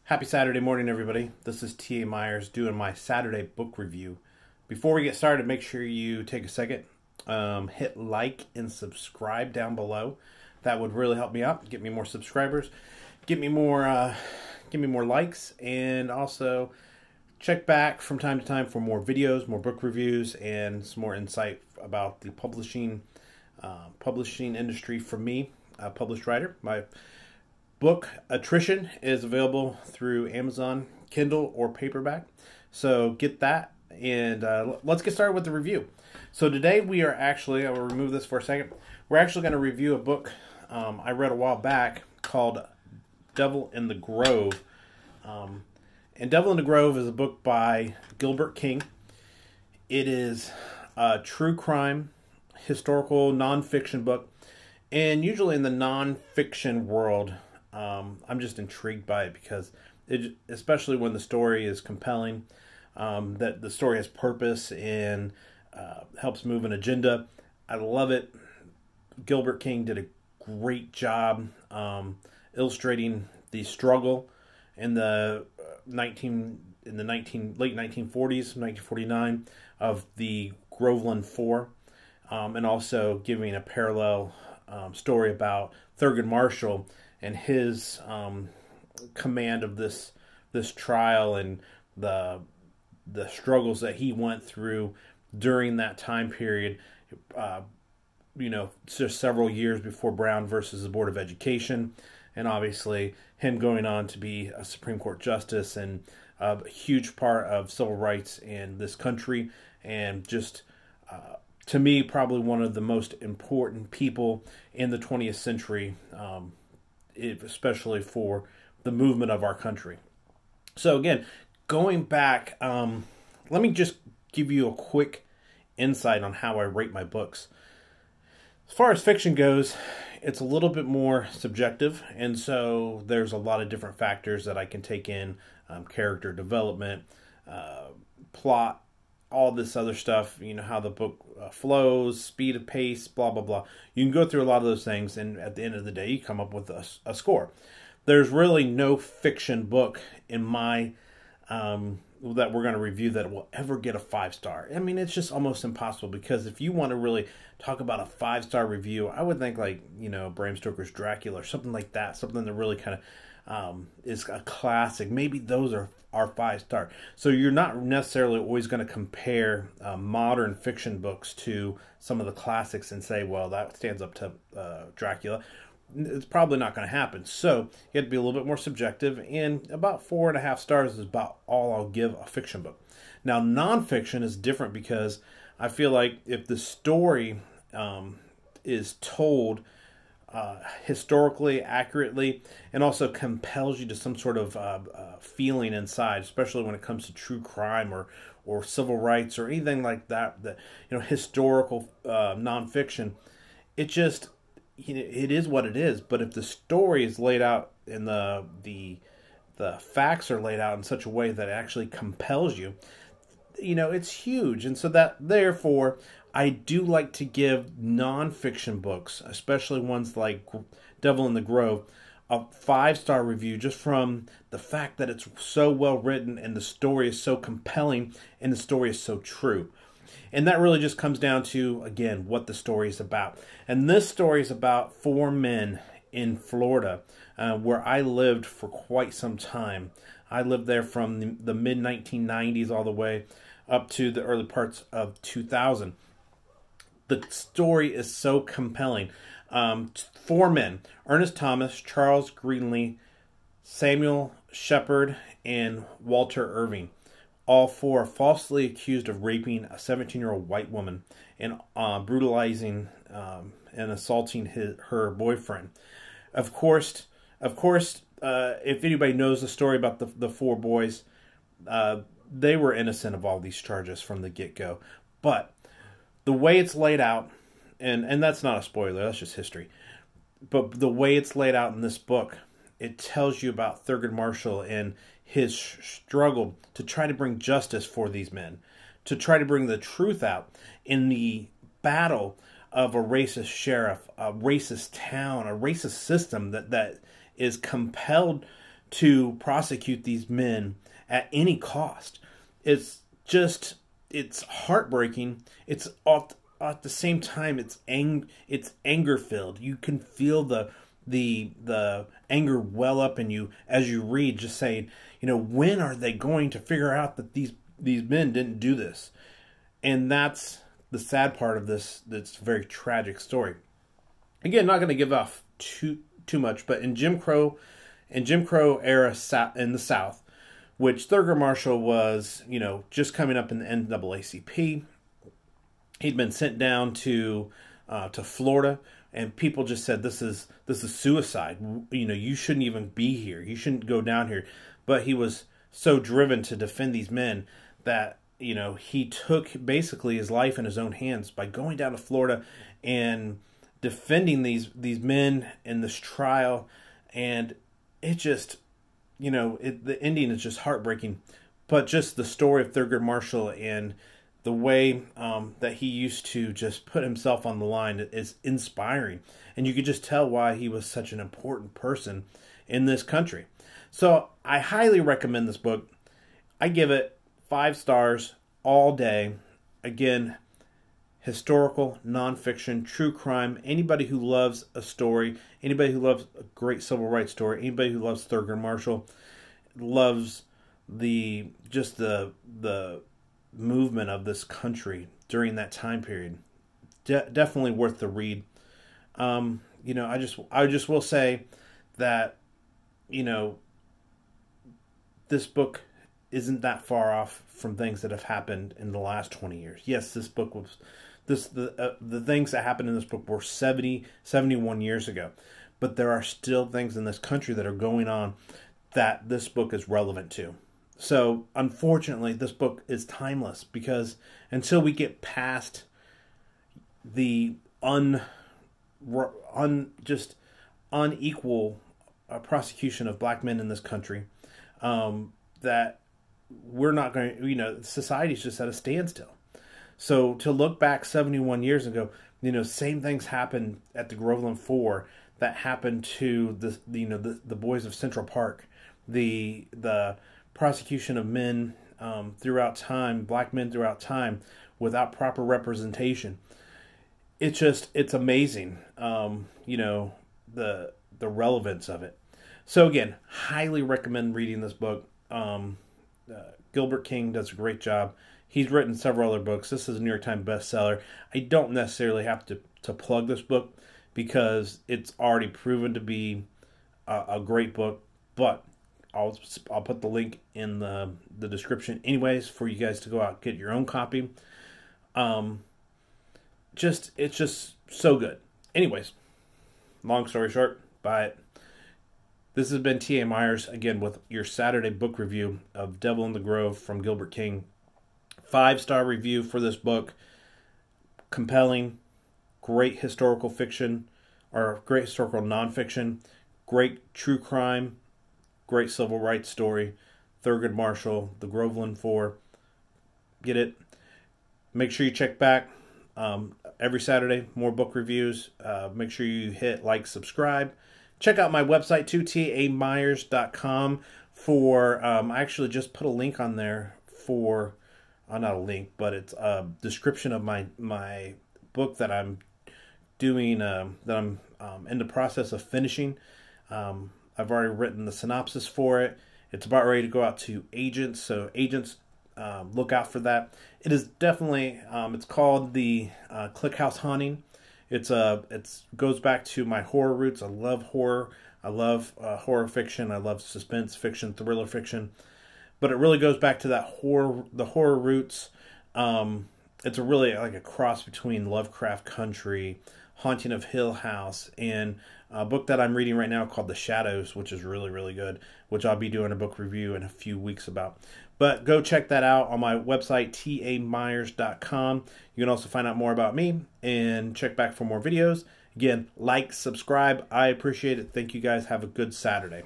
Happy Saturday morning, everybody. This is T.A. Myers doing my Saturday book review. Before we get started, make sure you take a second, hit like and subscribe down below. That would really help me out, get me more subscribers, get me more likes, and also check back from time to time for more videos, more book reviews, and some more insight about the publishing industry from me, a published writer. My book Attrition is available through Amazon, Kindle, or paperback. So get that, and let's get started with the review. So today we are actually, I will remove this for a second, we're actually going to review a book I read a while back called Devil in the Grove. And Devil in the Grove is a book by Gilbert King. It is a true crime, historical, nonfiction book. And usually in the nonfiction world, I'm just intrigued by it because, especially when the story is compelling, that the story has purpose and helps move an agenda. I love it. Gilbert King did a great job illustrating the struggle in the late 1940s, 1949, of the Groveland Four, and also giving a parallel story about Thurgood Marshall and his command of this trial and the struggles that he went through during that time period. Just several years before Brown versus the Board of Education, and obviously him going on to be a Supreme Court justice and a huge part of civil rights in this country, and just to me probably one of the most important people in the 20th century, especially for the movement of our country. So again, going back, let me just give you a quick insight on how I rate my books. As far as fiction goes, it's a little bit more subjective, and so there's a lot of different factors that I can take in, character development, plot, all this other stuff, how the book flows, speed of pace, blah, blah, blah. You can go through a lot of those things, and at the end of the day, you come up with a score. There's really no fiction book in my that we're going to review that will ever get a 5-star. I mean, it's just almost impossible, because if you want to really talk about a 5-star review, I would think like, Bram Stoker's Dracula or something like that, something that really kind of is a classic. Maybe those are 5-star. So you're not necessarily always going to compare modern fiction books to some of the classics and say, well, that stands up to Dracula. It's probably not going to happen. So you have to be a little bit more subjective, and about 4.5 stars is about all I'll give a fiction book. Now, nonfiction is different, because I feel like if the story is told historically accurately, and also compels you to some sort of feeling inside, especially when it comes to true crime or civil rights or anything like that, historical nonfiction, it just, it is what it is. But if the story is laid out and the facts are laid out in such a way that it actually compels you, it's huge. And so that, therefore, I do like to give nonfiction books, especially ones like Devil in the Grove, a 5-star review, just from the fact that it's so well written and the story is so compelling and the story is so true. And that really just comes down to, again, what the story is about. And this story is about 4 men in Florida, where I lived for quite some time. I lived there from the mid-1990s all the way up to the early parts of 2000. The story is so compelling. 4 men: Ernest Thomas, Charles Greenlee, Samuel Shepard, and Walter Irving. All 4 are falsely accused of raping a 17-year-old white woman and brutalizing and assaulting her boyfriend. Of course, if anybody knows the story about the 4 boys, they were innocent of all these charges from the get-go. But the way it's laid out, and that's not a spoiler, that's just history, but the way it's laid out in this book, it tells you about Thurgood Marshall and his struggle to try to bring justice for these men, to try to bring the truth out in the battle of a racist sheriff, a racist town, a racist system that is compelled to prosecute these men at any cost. It's heartbreaking. It's at the same time, it's anger filled. You can feel the anger well up in you as you read, just saying, when are they going to figure out that these men didn't do this? And that's the sad part of this very tragic story. Again, not going to give off too much, but in Jim Crow era in the South, which Thurgood Marshall was, just coming up in the NAACP. He'd been sent down to Florida, and people just said, this is suicide. You shouldn't even be here. You shouldn't go down here. But he was so driven to defend these men that, he took basically his life in his own hands by going down to Florida and defending these men in this trial. And it just, the ending is just heartbreaking. But just the story of Thurgood Marshall and the way that he used to just put himself on the line is inspiring. And you could just tell why he was such an important person in this country. So I highly recommend this book. I give it 5 stars all day. Again, historical, nonfiction, true crime. Anybody who loves a story, anybody who loves a great civil rights story, anybody who loves Thurgood Marshall, loves the movement of this country during that time period. Definitely worth the read. I just will say that, this book isn't that far off from things that have happened in the last 20 years. Yes, this book was the things that happened in this book were 71 years ago, but there are still things in this country that are going on that this book is relevant to. So, unfortunately, this book is timeless, because until we get past the unequal prosecution of black men in this country, that we're not going. Society's just at a standstill. So to look back 71 years ago, same things happened at the Groveland Four that happened to the boys of Central Park, the prosecution of men throughout time, black men throughout time, without proper representation. It's amazing, the relevance of it. So again, highly recommend reading this book. Gilbert King does a great job. He's written several other books. This is a New York Times bestseller. I don't necessarily have to plug this book because it's already proven to be a great book, but I'll put the link in the description anyways for you guys to go out and get your own copy. It's just so good. Anyways, long story short, buy it. This has been T.A. Myers, again, with your Saturday book review of Devil in the Grove from Gilbert King. 5-star review for this book. Compelling, great historical fiction, or great historical nonfiction, great true crime, great civil rights story. Thurgood Marshall, the Groveland Four. Get it? Make sure you check back every Saturday. More book reviews. Make sure you hit like, subscribe. Check out my website too, tamyers.com for, I actually just put a link on there for, not a link, but it's a description of my book that I'm doing, that I'm in the process of finishing. I've already written the synopsis for it. It's about ready to go out to agents, so agents, look out for that. It is definitely, it's called the Click House Haunting. It goes back to my horror roots. I love horror. I love horror fiction. I love suspense fiction, thriller fiction. But it really goes back to the horror roots. It's really like a cross between Lovecraft Country, Haunting of Hill House, and a book that I'm reading right now called The Shadows, which is really, really good, which I'll be doing a book review in a few weeks about. But go check that out on my website, tamyers.com. You can also find out more about me and check back for more videos. Again, like, subscribe. I appreciate it. Thank you guys. Have a good Saturday.